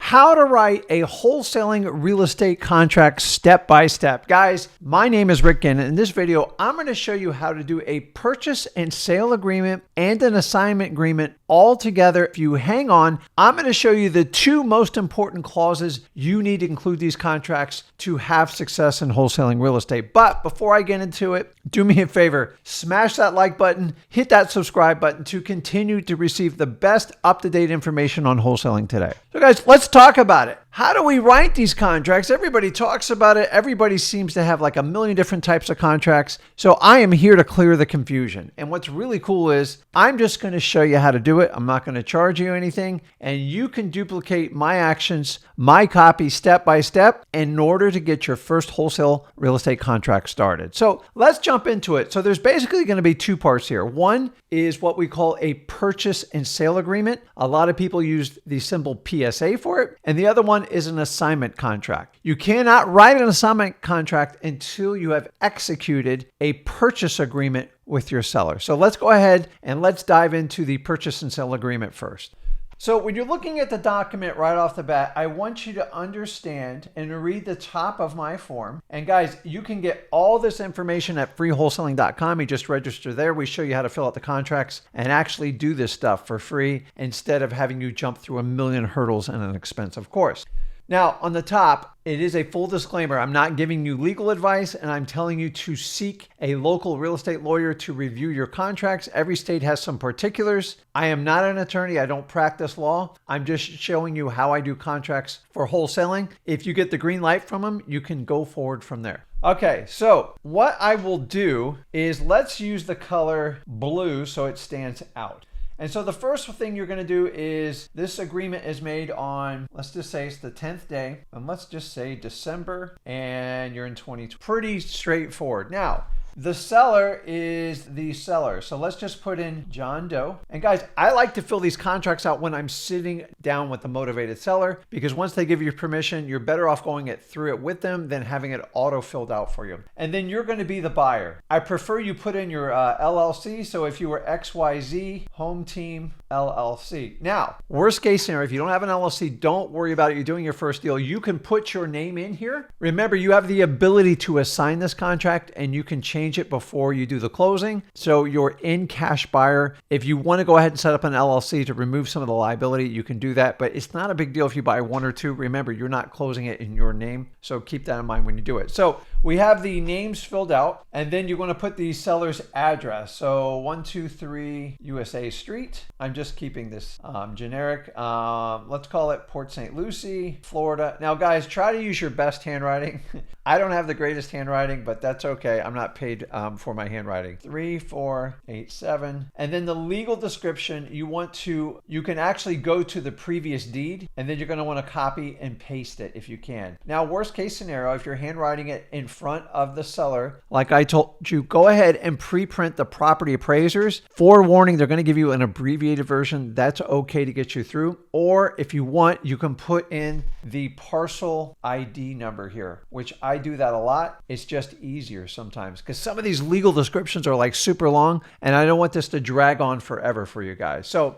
how to write a wholesaling real estate contract step by step. Guys, my name is Rick Ginn. In this video, I'm going to show you how to do a purchase and sale agreement and an assignment agreement all together. If you hang on, I'm going to show you the two most important clauses you need to include these contracts to have success in wholesaling real estate. But before I get into it, do me a favor, smash that like button, hit that subscribe button to continue to receive the best up-to-date information on wholesaling today. So guys, let's talk about it. How do we write these contracts? Everybody talks about it. Everybody seems to have like a million different types of contracts. So I am here to clear the confusion. And what's really cool is I'm just going to show you how to do it. I'm not going to charge you anything. And you can duplicate my actions, my copy step by step in order to get your first wholesale real estate contract started. So let's jump into it. So there's basically going to be two parts here. One is what we call a purchase and sale agreement. A lot of people use the symbol PSA for it. And the other one is an assignment contract. You cannot write an assignment contract until you have executed a purchase agreement with your seller. So let's go ahead and let's dive into the purchase and sale agreement first. So when you're looking at the document right off the bat, I want you to understand and read the top of my form. And guys, you can get all this information at freewholesaling.com. You just register there. We show you how to fill out the contracts and actually do this stuff for free instead of having you jump through a million hurdles and an expense, of course. Now, on the top, it is a full disclaimer. I'm not giving you legal advice, and I'm telling you to seek a local real estate lawyer to review your contracts. Every state has some particulars. I am not an attorney. I don't practice law. I'm just showing you how I do contracts for wholesaling. If you get the green light from them, you can go forward from there. Okay, so what I will do is let's use the color blue so it stands out. And so the first thing you're going to do is this agreement is made on, let's just say it's the 10th day, and let's just say December, and you're in 2020. Pretty straightforward. Now, the seller is the seller. So let's just put in John Doe. And guys, I like to fill these contracts out when I'm sitting down with the motivated seller, because once they give you permission, you're better off going through it with them than having it auto filled out for you. And then you're going to be the buyer. I prefer you put in your LLC. So if you were XYZ Home Team LLC. Now, worst case scenario, if you don't have an LLC, don't worry about it. You're doing your first deal. You can put your name in here. Remember, you have the ability to assign this contract and you can change it before you do the closing. So you're in cash buyer. If you want to go ahead and set up an LLC to remove some of the liability, you can do that, but it's not a big deal if you buy one or two. Remember, you're not closing it in your name. So keep that in mind when you do it. So we have the names filled out, and then you're going to put the seller's address. So 123 USA Street. I'm just keeping this generic. Let's call it Port St. Lucie, Florida. Now guys, try to use your best handwriting. I don't have the greatest handwriting, but that's okay. I'm not paid for my handwriting. 3487. And then the legal description, you can actually go to the previous deed, and then you're going to want to copy and paste it if you can. Now, worst case scenario, if you're handwriting it in front of the seller, like I told you, go ahead and pre-print the property appraisers. Forewarning, they're going to give you an abbreviated version. That's okay to get you through. Or if you want, you can put in the parcel ID number here, which I do that a lot. It's just easier sometimes because some of these legal descriptions are like super long, and I don't want this to drag on forever for you guys. So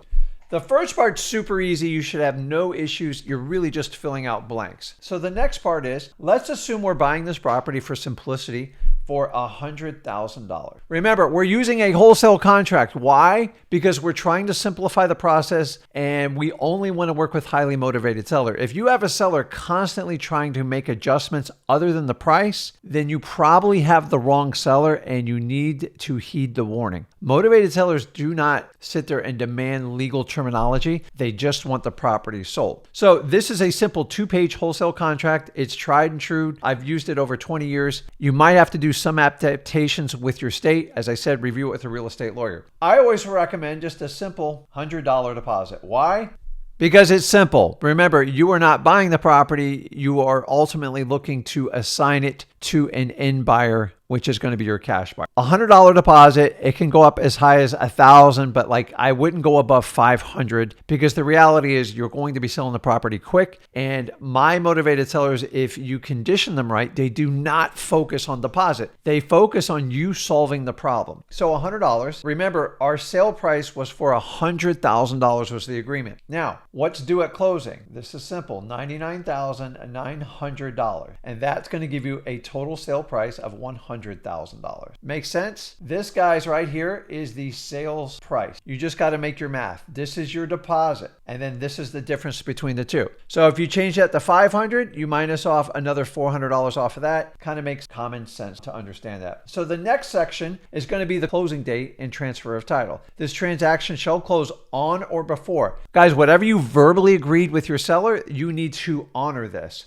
the first part's super easy. You should have no issues. You're really just filling out blanks. So the next part is, let's assume we're buying this property for simplicity for $100,000. Remember, we're using a wholesale contract. Why? Because we're trying to simplify the process and we only want to work with highly motivated seller. If you have a seller constantly trying to make adjustments other than the price, then you probably have the wrong seller and you need to heed the warning. Motivated sellers do not sit there and demand legal terminology. They just want the property sold. So this is a simple 2-page wholesale contract. It's tried and true. I've used it over 20 years. You might have to do some adaptations with your state. As I said, review it with a real estate lawyer. I always recommend just a simple $100 deposit. Why? Because it's simple. Remember, you are not buying the property. You are ultimately looking to assign it to an end buyer, which is going to be your cash buyer. $100 deposit, it can go up as high as $1,000, but like I wouldn't go above $500 because the reality is you're going to be selling the property quick. And my motivated sellers, if you condition them right, they do not focus on deposit. They focus on you solving the problem. So $100, remember our sale price was for $100,000 was the agreement. Now, what's due at closing? This is simple, $99,900. And that's going to give you a total sale price of $100,000. Makes sense? This, guys, right here is the sales price. You just got to make your math. This is your deposit. And then this is the difference between the two. So if you change that to $500, you minus off another $400 off of that. Kind of makes common sense to understand that. So the next section is going to be the closing date and transfer of title. This transaction shall close on or before. Guys, whatever you verbally agreed with your seller, you need to honor this.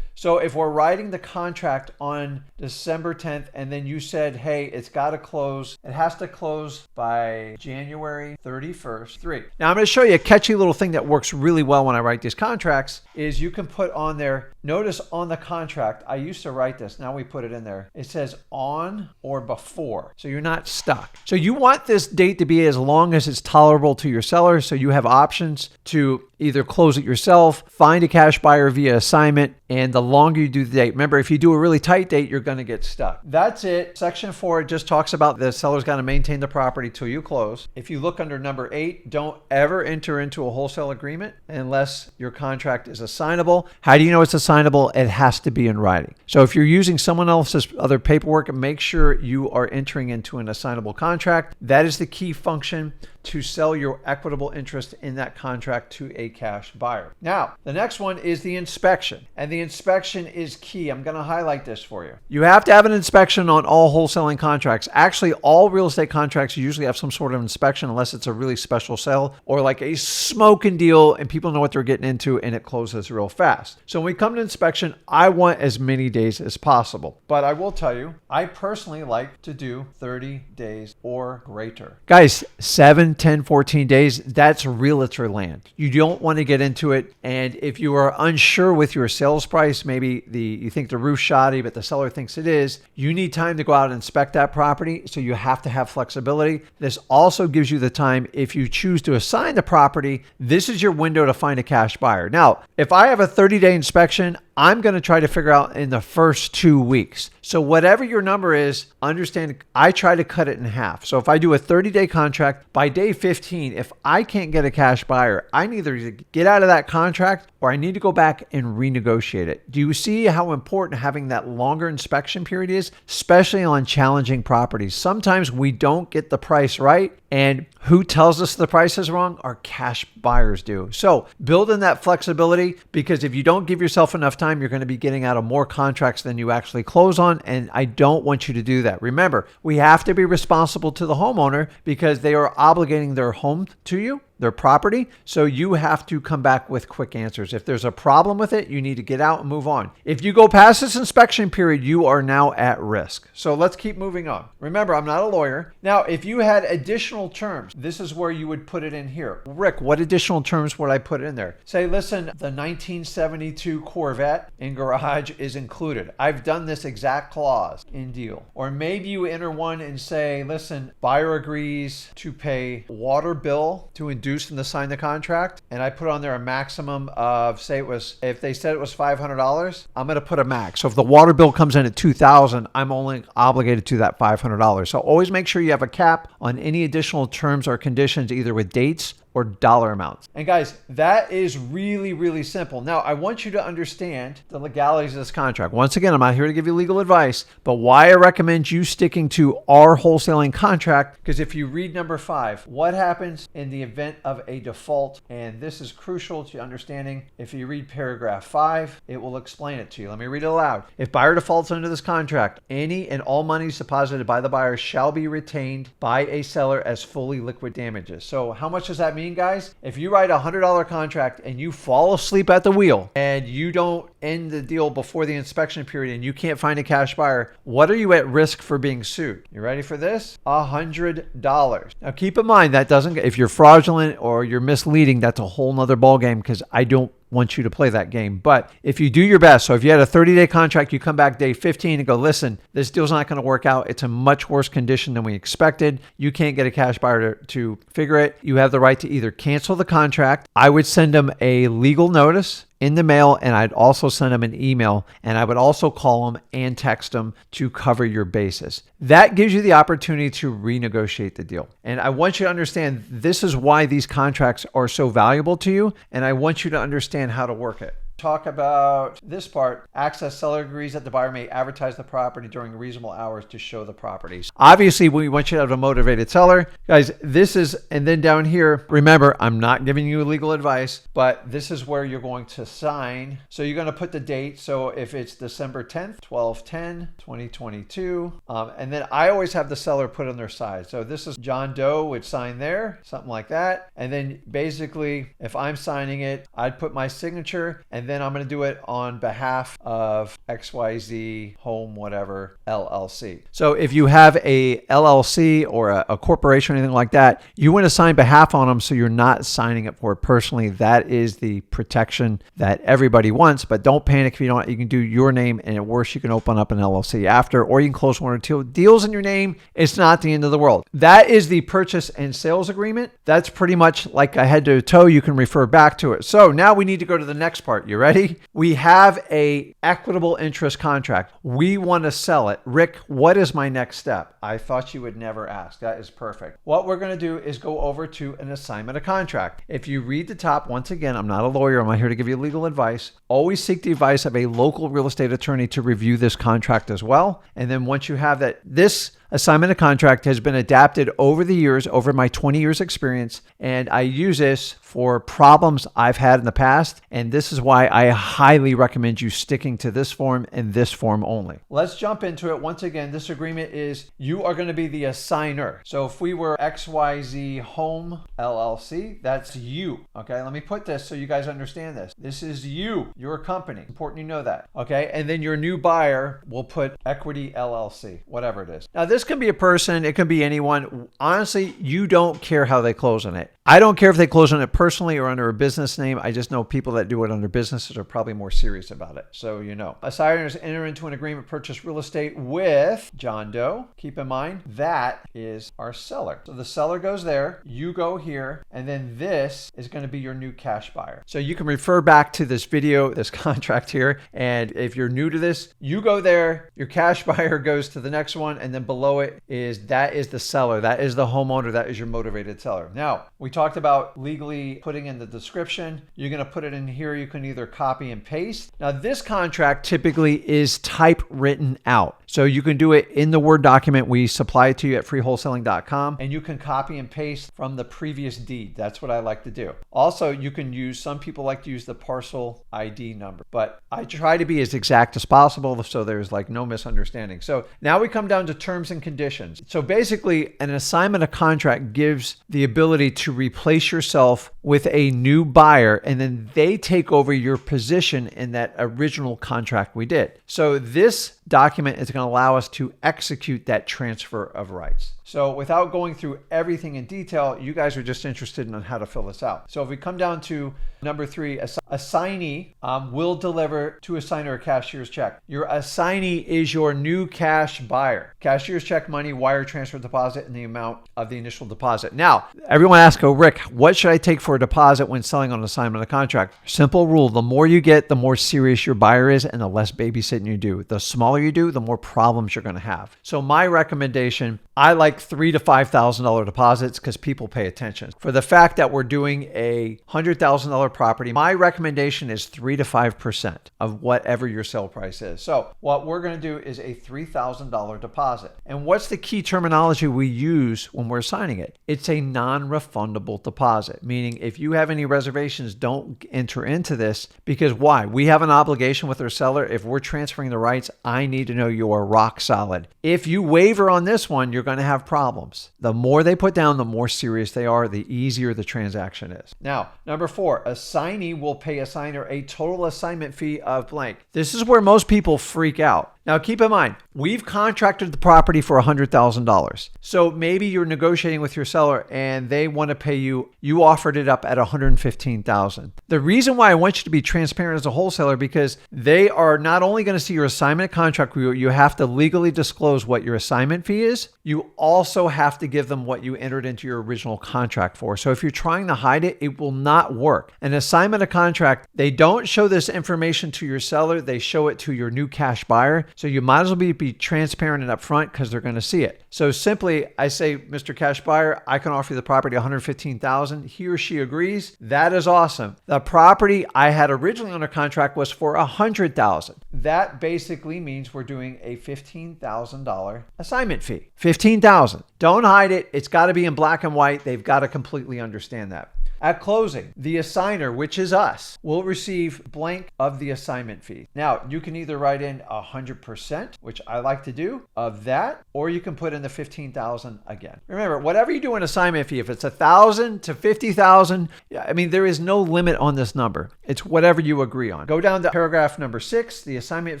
So if we're writing the contract on December 10th and then you said, hey, it's got to close, it has to close by January 31st. Now I'm going to show you a catchy little thing that works really well when I write these contracts is you can put on there, notice on the contract, I used to write this, now we put it in there. It says on or before. So you're not stuck. So you want this date to be as long as it's tolerable to your seller. So you have options to either close it yourself, find a cash buyer via assignment, and the longer you do the date, remember, if you do a really tight date, you're going to get stuck. That's it. Section 4 just talks about the seller's got to maintain the property till you close. If you look under number 8, don't ever enter into a wholesale agreement unless your contract is assignable. How do you know it's assignable? It has to be in writing. So if you're using someone else's other paperwork, make sure you are entering into an assignable contract. That is the key function to sell your equitable interest in that contract to a cash buyer. Now, the next one is the inspection, and the inspection is key. I'm going to highlight this for you. You have to have an inspection on all wholesaling contracts. Actually, all real estate contracts usually have some sort of inspection unless it's a really special sale or like a smoking deal and people know what they're getting into and it closes real fast. So when we come to inspection, I want as many days as possible. But I will tell you, I personally like to do 30 days or greater. Guys, 7, 10, 14 days, that's realtor land. You don't want to get into it. And if you are unsure with your sales price, maybe you think the roof's shoddy, but the seller thinks it is, you need time to go out and inspect that property. So you have to have flexibility. This also gives you the time, if you choose to assign the property, this is your window to find a cash buyer. Now, if I have a 30-day inspection, I'm going to try to figure out in the first 2 weeks. So whatever your number is, understand I try to cut it in half. So if I do a 30-day contract, by day 15, if I can't get a cash buyer, I need either to get out of that contract or I need to go back and renegotiate it. Do you see how important having that longer inspection period is, especially on challenging properties? Sometimes we don't get the price right, and who tells us the price is wrong? Our cash buyers do. So build in that flexibility, because if you don't give yourself enough time, you're going to be getting out of more contracts than you actually close on. And I don't want you to do that. Remember, we have to be responsible to the homeowner because they are obligating their home to you, their property. So you have to come back with quick answers. If there's a problem with it, you need to get out and move on. If you go past this inspection period, you are now at risk. So let's keep moving on. Remember, I'm not a lawyer. Now, if you had additional terms, this is where you would put it in here. Rick, what additional terms would I put in there? Say, listen, the 1972 Corvette in garage is included. I've done this exact clause in deal. Or maybe you enter one and say, listen, buyer agrees to pay water bill to induce and to sign the contract, and I put on there a maximum of, say it was, if they said it was $500, I'm going to put a max. So if the water bill comes in at $2,000, I'm only obligated to that $500. So always make sure you have a cap on any additional terms or conditions, either with dates or dollar amounts. And guys, that is really, really simple. Now, I want you to understand the legalities of this contract. Once again, I'm not here to give you legal advice, but why I recommend you sticking to our wholesaling contract, because if you read number 5, what happens in the event of a default? And this is crucial to understanding. If you read paragraph 5, it will explain it to you. Let me read it aloud. If buyer defaults under this contract, any and all monies deposited by the buyer shall be retained by a seller as fully liquid damages. So how much does that mean, guys? If you write a $100 contract and you fall asleep at the wheel and you don't end the deal before the inspection period and you can't find a cash buyer, what are you at risk for being sued? You ready for this? $100. Now keep in mind that doesn't, if you're fraudulent or you're misleading, that's a whole nother ballgame, because I don't want you to play that game. But if you do your best, so if you had a 30-day contract, you come back day 15 and go, listen, this deal's not going to work out. It's a much worse condition than we expected. You can't get a cash buyer to figure it. You have the right to either cancel the contract. I would send them a legal notice in the mail, and I'd also send them an email, and I would also call them and text them to cover your bases. That gives you the opportunity to renegotiate the deal. And I want you to understand this is why these contracts are so valuable to you, and I want you to understand how to work it. Talk about this part. Access seller agrees that the buyer may advertise the property during reasonable hours to show the properties. Obviously, we want you to have a motivated seller. Guys, this is, and then down here, remember, I'm not giving you legal advice, but this is where you're going to sign. So you're going to put the date. So if it's December 10th, 12/10/2022, and then I always have the seller put on their side. So this is John Doe would sign there, something like that. And then basically, if I'm signing it, I'd put my signature, and then I'm going to do it on behalf of XYZ Home whatever LLC. So if you have a LLC or a corporation or anything like that, you want to sign behalf on them so you're not signing it for it personally. That is the protection that everybody wants, but don't panic if you don't. You can do your name, and at worst you can open up an LLC after, or you can close one or two deals in your name. It's not the end of the world. That is the purchase and sales agreement. That's pretty much like I head to toe. You can refer back to it. So now we need to go to the next part. You ready? We have a equitable interest contract. We want to sell it. Rick, what is my next step? I thought you would never ask. That is perfect. What we're going to do is go over to an assignment of contract. If you read the top, once again, I'm not a lawyer. I'm not here to give you legal advice. Always seek the advice of a local real estate attorney to review this contract as well. And then once you have that, this assignment of contract has been adapted over the years, over my 20 years experience, and I use this for problems I've had in the past, and this is why I highly recommend you sticking to this form and this form only. Let's jump into it. Once again, this agreement is you are going to be the assigner. So if we were XYZ Home LLC, that's you. Okay, let me put this so you guys understand this. This is you, your company. Important you know that. Okay, and then your new buyer will put Equity LLC, whatever it is. Now this can be a person, it can be anyone. Honestly, you don't care how they close on it. I don't care if they close on it personally or under a business name. I just know people that do it under businesses are probably more serious about it. So you know. Assigners enter into an agreement to purchase real estate with John Doe. Keep in mind, that is our seller. So the seller goes there, you go here, and then this is going to be your new cash buyer. So you can refer back to this video, this contract here, and if you're new to this, you go there, your cash buyer goes to the next one, and then below it is, that is the seller, that is the homeowner, that is your motivated seller. Now, we talked about legally putting in the description. You're going to put it in here. You can either copy and paste. Now, this contract typically is type written out. So you can do it in the Word document. We supply it to you at freewholesaling.com, and you can copy and paste from the previous deed. That's what I like to do. Also, you can use, some people like to use the parcel ID number, but I try to be as exact as possible so there's like no misunderstanding. So now we come down to terms and conditions. So basically, an assignment of contract gives the ability to replace yourself with a new buyer, and then they take over your position in that original contract we did. So this document is going to allow us to execute that transfer of rights. So without going through everything in detail, you guys are just interested in how to fill this out. So if we come down to number 3, assignee will deliver to assigner a cashier's check. Your assignee is your new cash buyer. Cashier's check money, wire transfer deposit, and the amount of the initial deposit. Now, everyone asks, oh, Rick, what should I take for a deposit when selling on assignment of contract? Simple rule, the more you get, the more serious your buyer is and the less babysitting you do. The smaller you do, the more problems you're going to have. So my recommendation, I like $3,000 to $5,000 deposits because people pay attention. For the fact that we're doing a $100,000 property, my recommendation is 3 to 5% of whatever your sale price is. So what we're going to do is a $3,000 deposit. And what's the key terminology we use when we're signing it? It's a non-refundable deposit, meaning if you have any reservations, don't enter into this, because why? We have an obligation with our seller. If we're transferring the rights, I need to know you are rock solid. If you waver on this one, you're going to have problems. The more they put down, the more serious they are, the easier the transaction is. Now, number 4, assignee will pay assigner a total assignment fee of blank. This is where most people freak out. Now, keep in mind, we've contracted the property for $100,000. So maybe you're negotiating with your seller and they want to pay you, you offered it up at $115,000. The reason why I want you to be transparent as a wholesaler, because they are not only going to see your assignment contract, you have to legally disclose what your assignment fee is. You also have to give them what you entered into your original contract for. So if you're trying to hide it, it will not work. An assignment of contract, they don't show this information to your seller. They show it to your new cash buyer. So you might as well be transparent and upfront because they're going to see it. So simply, I say, Mr. Cash Buyer, I can offer you the property $115,000. He or she agrees. That is awesome. The property I had originally under contract was for $100,000. That basically means we're doing a $15,000 assignment fee. $15,000. Don't hide it. It's got to be in black and white. They've got to completely understand that. At closing, the assigner, which is us, will receive blank of the assignment fee. Now, you can either write in 100%, which I like to do, of that, or you can put in the $15,000 again. Remember, whatever you do in assignment fee, if it's $1,000 to $50,000, I mean, there is no limit on this number. It's whatever you agree on. Go down to paragraph number 6. The assignment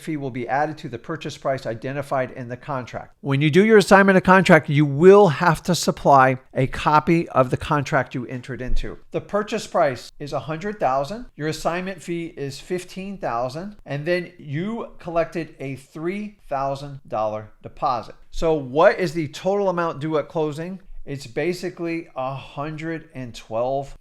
fee will be added to the purchase price identified in the contract. When you do your assignment of contract, you will have to supply a copy of the contract you entered into. The purchase price is $100,000. Your assignment fee is $15,000, and then you collected a $3,000 deposit. So what is the total amount due at closing? It's basically $112,000.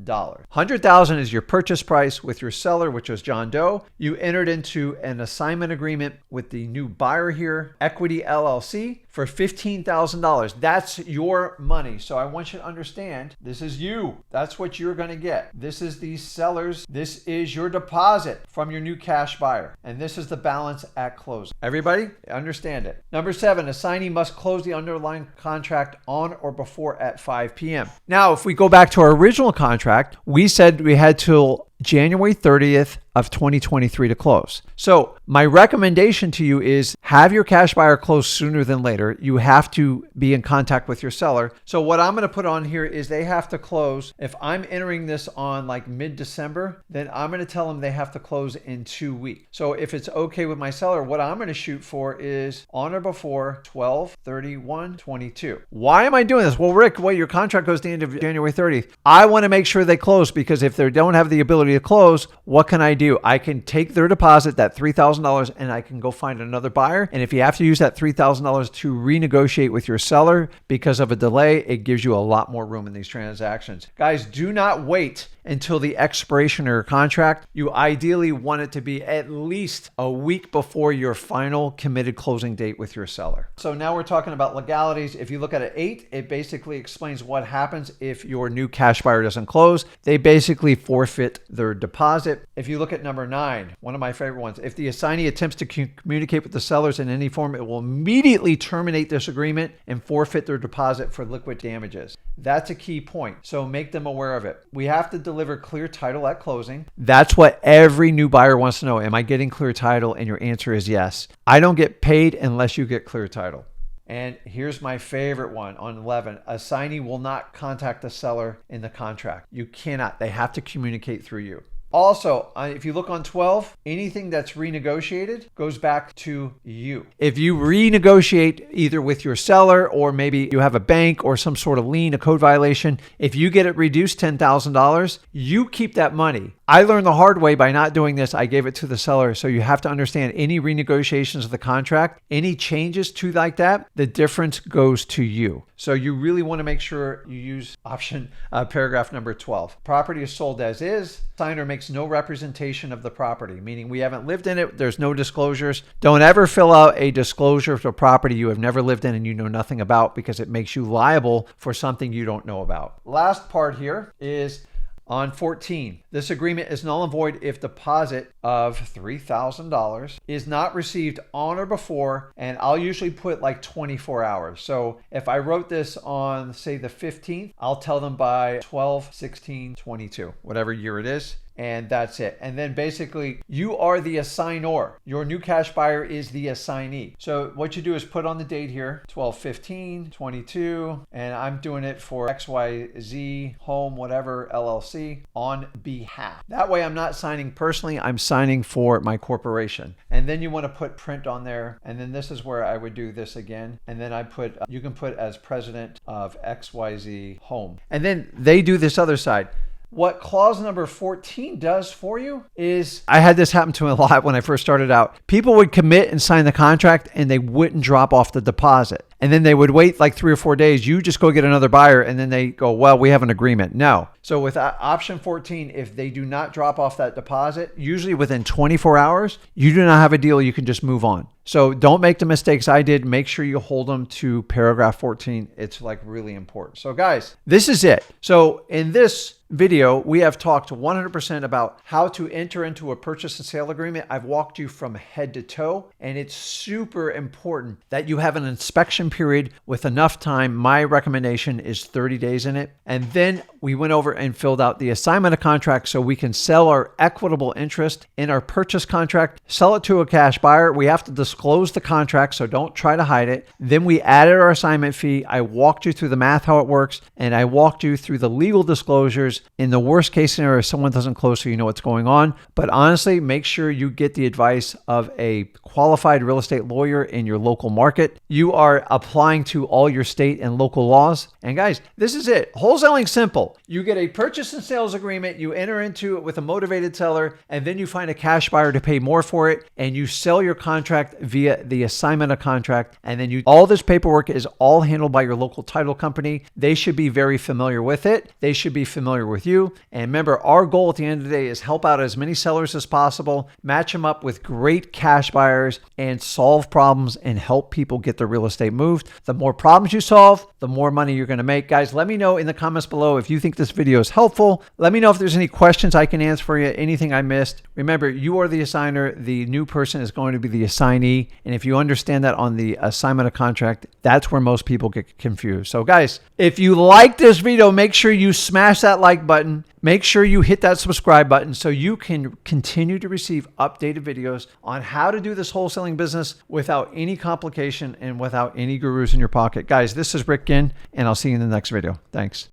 $100,000 is your purchase price with your seller, which was John Doe. You entered into an assignment agreement with the new buyer here, Equity LLC, for $15,000. That's your money. So I want you to understand, this is you. That's what you're going to get. This is the sellers. This is your deposit from your new cash buyer. And this is the balance at closing. Everybody understand it. Number 7, assignee must close the underlying contract on or before at 5 p.m. Now, if we go back to our original contract, we said we had till January 30th of 2023 to close. So my recommendation to you is have your cash buyer close sooner than later. You have to be in contact with your seller. So what I'm going to put on here is they have to close. If I'm entering this on like mid-December, then I'm going to tell them they have to close in 2 weeks. So if it's okay with my seller, what I'm going to shoot for is on or before 12/31/22. Why am I doing this? Well, Rick, your contract goes to the end of January 30th. I want to make sure they close, because if they don't have the ability to close, what can I do? I can take their deposit, that $3,000, and I can go find another buyer. And if you have to use that $3,000 to renegotiate with your seller because of a delay, it gives you a lot more room in these transactions. Guys, do not wait until the expiration of your contract. You ideally want it to be at least a week before your final committed closing date with your seller. So now we're talking about legalities. If you look at 8, it basically explains what happens if your new cash buyer doesn't close. They basically forfeit their deposit. If you look at number 9, one of my favorite ones, if the assignee attempts to communicate with the sellers in any form, it will immediately terminate this agreement and forfeit their deposit for liquid damages. That's a key point. So make them aware of it. We have to deliver clear title at closing. That's what every new buyer wants to know. Am I getting clear title? And your answer is yes. I don't get paid unless you get clear title. And here's my favorite one on 11. Assignee will not contact the seller in the contract. You cannot. They have to communicate through you. Also, if you look on 12, anything that's renegotiated goes back to you. If you renegotiate either with your seller, or maybe you have a bank or some sort of lien, a code violation, if you get it reduced $10,000, you keep that money. I learned the hard way by not doing this. I gave it to the seller. So you have to understand any renegotiations of the contract, any changes to like that, the difference goes to you. So you really want to make sure you use option paragraph number 12. Property is sold as is. Signer makes no representation of the property, meaning we haven't lived in it. There's no disclosures. Don't ever fill out a disclosure of a property you have never lived in and you know nothing about, because it makes you liable for something you don't know about. Last part here is on 14. This agreement is null and void if deposit of $3,000 is not received on or before, and I'll usually put like 24 hours. So if I wrote this on, say, the 15th, I'll tell them by 12/16/22, whatever year it is. and that's it. And then basically you are the assignor. Your new cash buyer is the assignee. So what you do is put on the date here, 12/15/22, and I'm doing it for XYZ Home whatever LLC on behalf. That way I'm not signing personally, I'm signing for my corporation. And then you want to put print on there, and then this is where I would do this again, and then I put, you can put as president of XYZ Home. And then they do this other side. What clause number 14 does for you is, I had this happen to me a lot when I first started out. People would commit and sign the contract and they wouldn't drop off the deposit. And then they would wait like 3 or 4 days. You just go get another buyer and then they go, well, we have an agreement. No. So with option 14, if they do not drop off that deposit, usually within 24 hours, you do not have a deal. You can just move on. So don't make the mistakes I did. Make sure you hold them to paragraph 14. It's like really important. So guys, this is it. So in this video, we have talked 100% about how to enter into a purchase and sale agreement. I've walked you from head to toe, and it's super important that you have an inspection period with enough time. My recommendation is 30 days in it. And then we went over and filled out the assignment of contract so we can sell our equitable interest in our purchase contract, sell it to a cash buyer. We have to disclose the contract, so don't try to hide it. Then we added our assignment fee. I walked you through the math, how it works, and I walked you through the legal disclosures. In the worst case scenario, if someone doesn't close, so you know what's going on. But honestly, make sure you get the advice of a qualified real estate lawyer in your local market. You are applying to all your state and local laws. And guys, this is it. Wholesaling simple. You get a purchase and sales agreement, you enter into it with a motivated seller, and then you find a cash buyer to pay more for it, and you sell your contract via the assignment of contract. And then all this paperwork is all handled by your local title company. They should be very familiar with it. They should be familiar with you. And remember, our goal at the end of the day is help out as many sellers as possible, match them up with great cash buyers, and solve problems and help people get their real estate moved. The more problems you solve, the more money you're going to make. Guys, let me know in the comments below if you think this video is helpful. Let me know if there's any questions I can answer for you, anything I missed. Remember, you are the assigner. The new person is going to be the assignee. And if you understand that on the assignment of contract, that's where most people get confused. So guys, if you like this video, make sure you smash that like button. Make sure you hit that subscribe button so you can continue to receive updated videos on how to do this wholesaling business without any complication and without any gurus in your pocket. Guys, this is Rick Ginn, and I'll see you in the next video. Thanks.